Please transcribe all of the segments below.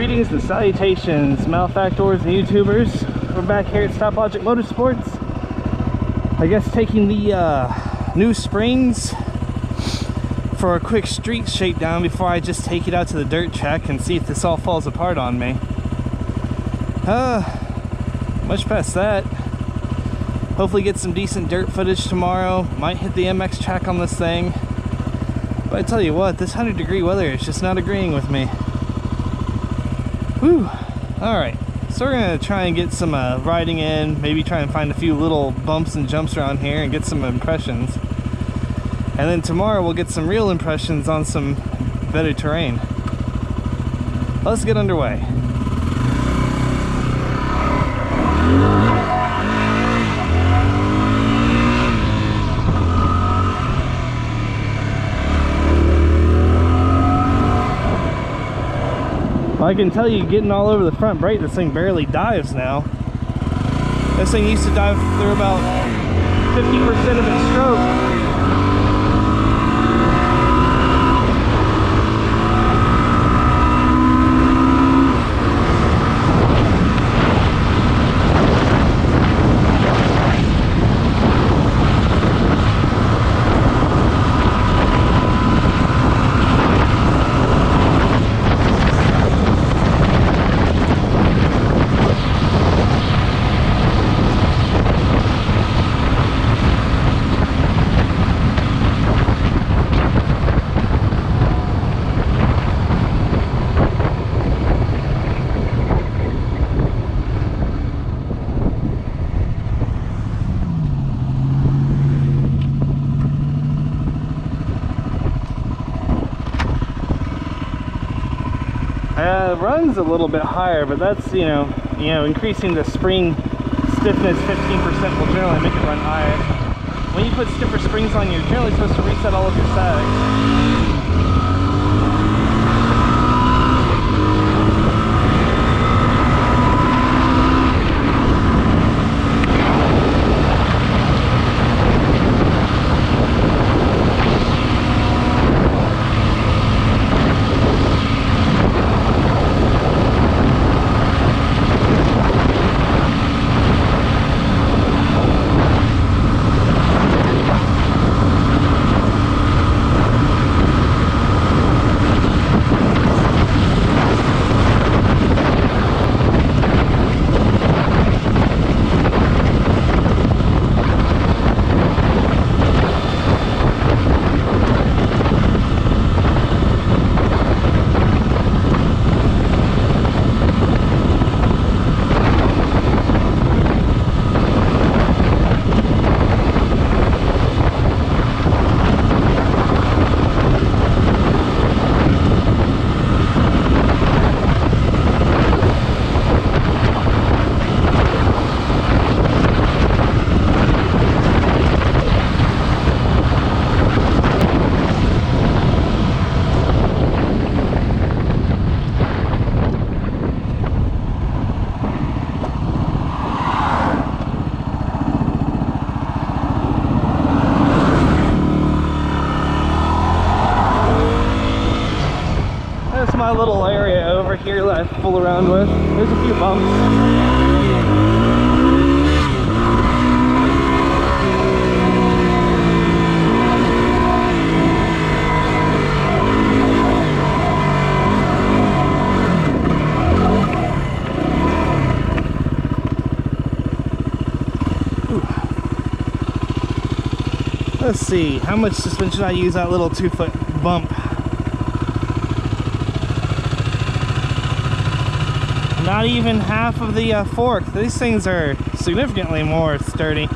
Greetings and salutations, malefactors and YouTubers. We're back here at Stoplogic Motorsports. I guess taking the new springs for a quick street shakedown before I just take it out to the dirt track and see if this all falls apart on me. Much past that. Hopefully get some decent dirt footage tomorrow. Might hit the MX track on this thing. But I tell you what, this 100-degree weather is just not agreeing with me. Whew. Alright, so we're going to try and get some riding in, maybe try and find a few little bumps and jumps around here and get some impressions. And then tomorrow we'll get some real impressions on some better terrain. Let's get underway. I can tell you, getting all over the front brake, this thing barely dives now. This thing used to dive through about 50% of its stroke. Runs a little bit higher, but that's you know increasing the spring stiffness 15% will generally make it run higher. When you put stiffer springs on, you're generally supposed to reset all of your settings. My little area over here that I fool around with. There's a few bumps. Let's see, how much suspension should I use that little 2-foot bump? Not even half of the fork. These things are significantly more sturdy.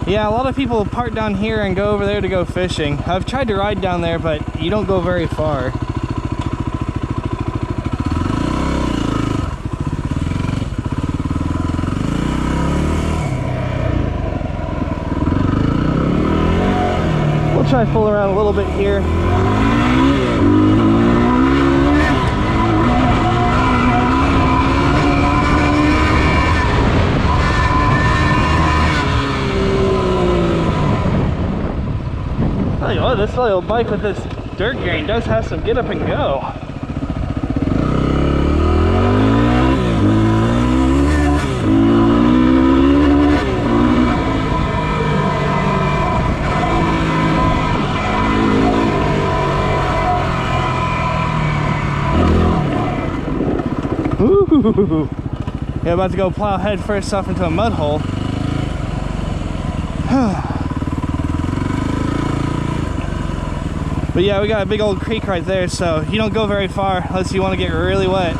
Yeah, a lot of people park down here and go over there to go fishing. I've tried to ride down there, but you don't go very far. We'll try to fool around a little bit here. Tell you what, this little bike with this dirt grain does have some get up and go. Ooh. Yeah, about to go plow head first off into a mud hole. But yeah, we got a big old creek right there, so you don't go very far unless you want to get really wet.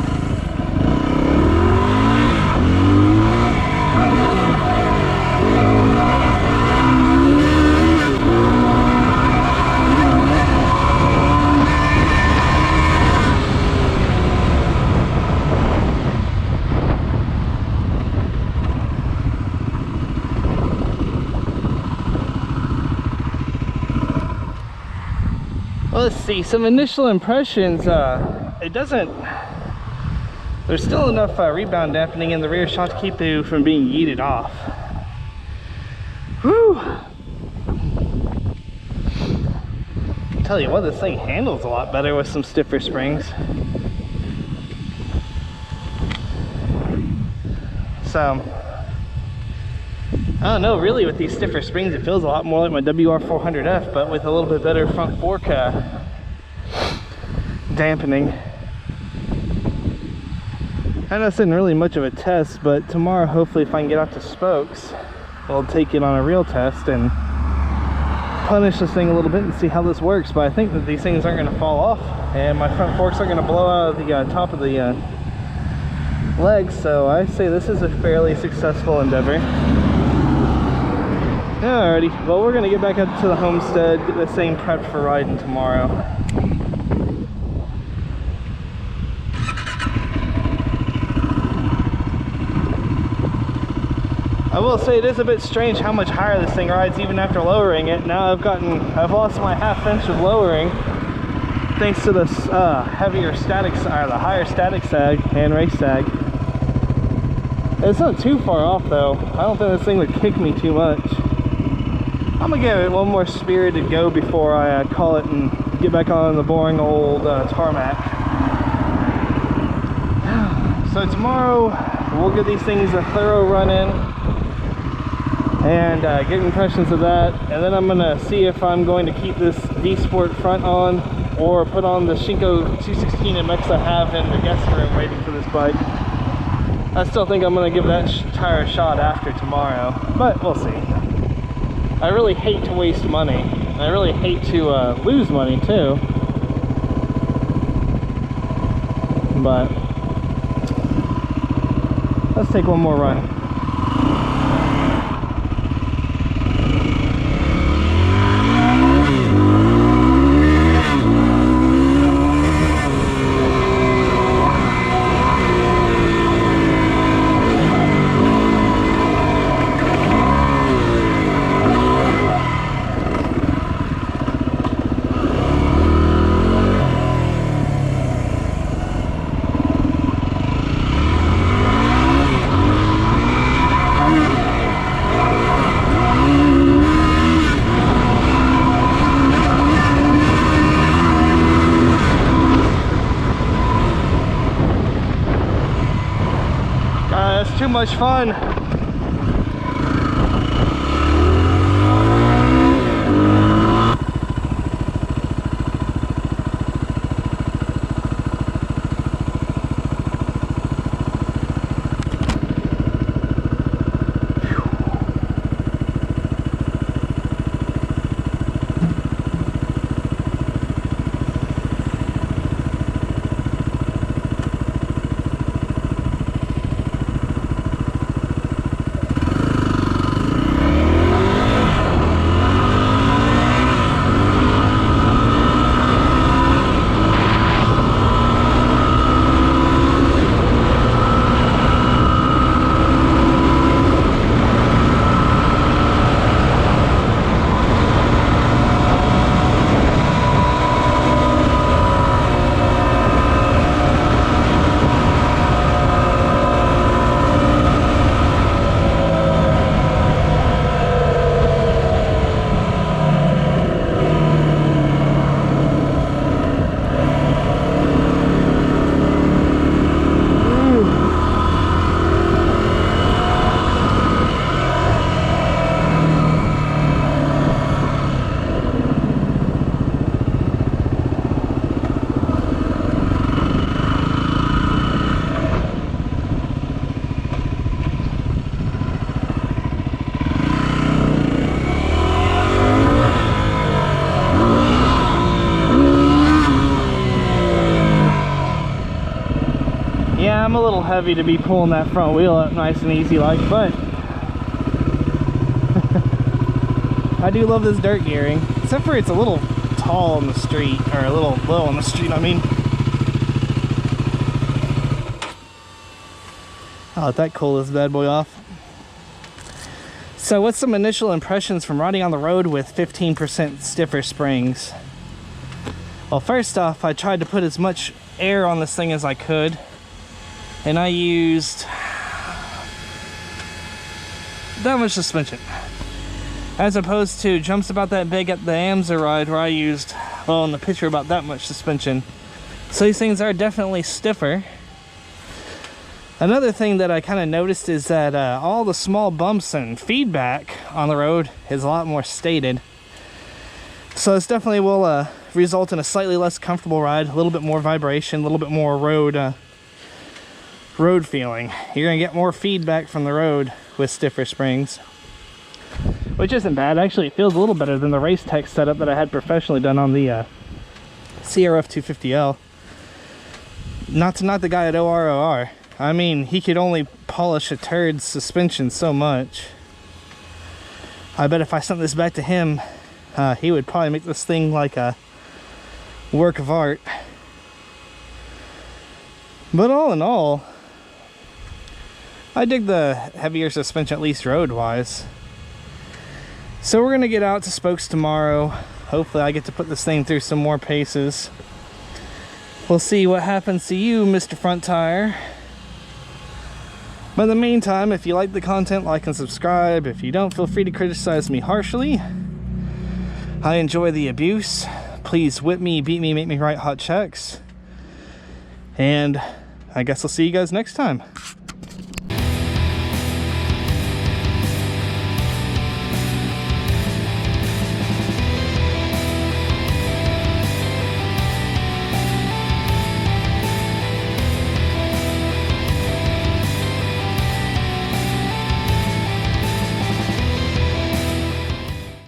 Well, let's see, some initial impressions. It doesn't, there's still enough rebound dampening in the rear shock to keep you from being yeeted off. Whew. Tell you what, this thing handles a lot better with some stiffer springs. So, I don't know, really with these stiffer springs it feels a lot more like my WR250R, but with a little bit better front fork dampening. I know this isn't really much of a test, but tomorrow hopefully if I can get out to Spokes, we'll take it on a real test and punish this thing a little bit and see how this works. But I think that these things aren't going to fall off and my front forks aren't going to blow out of the top of the legs, so I say this is a fairly successful endeavor. Alrighty, well we're gonna get back up to the homestead, get the same prepped for riding tomorrow. I will say it is a bit strange how much higher this thing rides even after lowering it. Now I've lost my half inch of lowering thanks to this heavier static, or the higher static sag and race sag. It's not too far off though. I don't think this thing would kick me too much. I'm gonna give it one more spirited go before I call it and get back on the boring old tarmac. So tomorrow we'll give these things a thorough run in and get impressions of that, and then I'm gonna see if I'm going to keep this D-Sport front on or put on the Shinko 216 MX I have in the guest room waiting for this bike. I still think I'm gonna give that tire a shot after tomorrow, but we'll see. I really hate to waste money. I really hate to lose money too. But let's take one more run. That's too much fun. Yeah, I'm a little heavy to be pulling that front wheel up nice and easy like, but I do love this dirt gearing, except for it's a little tall on the street, or a little low on the street, I mean. I'll let that cool this bad boy off. So what's some initial impressions from riding on the road with 15% stiffer springs? Well, first off, I tried to put as much air on this thing as I could, and I used that much suspension, as opposed to jumps about that big at the AMSA ride where I used, well, in the picture, about that much suspension. So these things are definitely stiffer. Another thing that I kind of noticed is that all the small bumps and feedback on the road is a lot more stated. So this definitely will result in a slightly less comfortable ride, a little bit more vibration, a little bit more road feeling. You're gonna get more feedback from the road with stiffer springs, which isn't bad. Actually, it feels a little better than the Racetech setup that I had professionally done on the WR250R. Not to knock the guy at WR. I mean, he could only polish a turd's suspension so much. I bet if I sent this back to him, he would probably make this thing like a work of art. But all in all, I dig the heavier suspension, at least road-wise. So we're gonna get out to Spokes tomorrow. Hopefully I get to put this thing through some more paces. We'll see what happens to you, Mr. Front Tire. But in the meantime, if you like the content, like and subscribe. If you don't, feel free to criticize me harshly. I enjoy the abuse. Please whip me, beat me, make me write hot checks. And I guess I'll see you guys next time.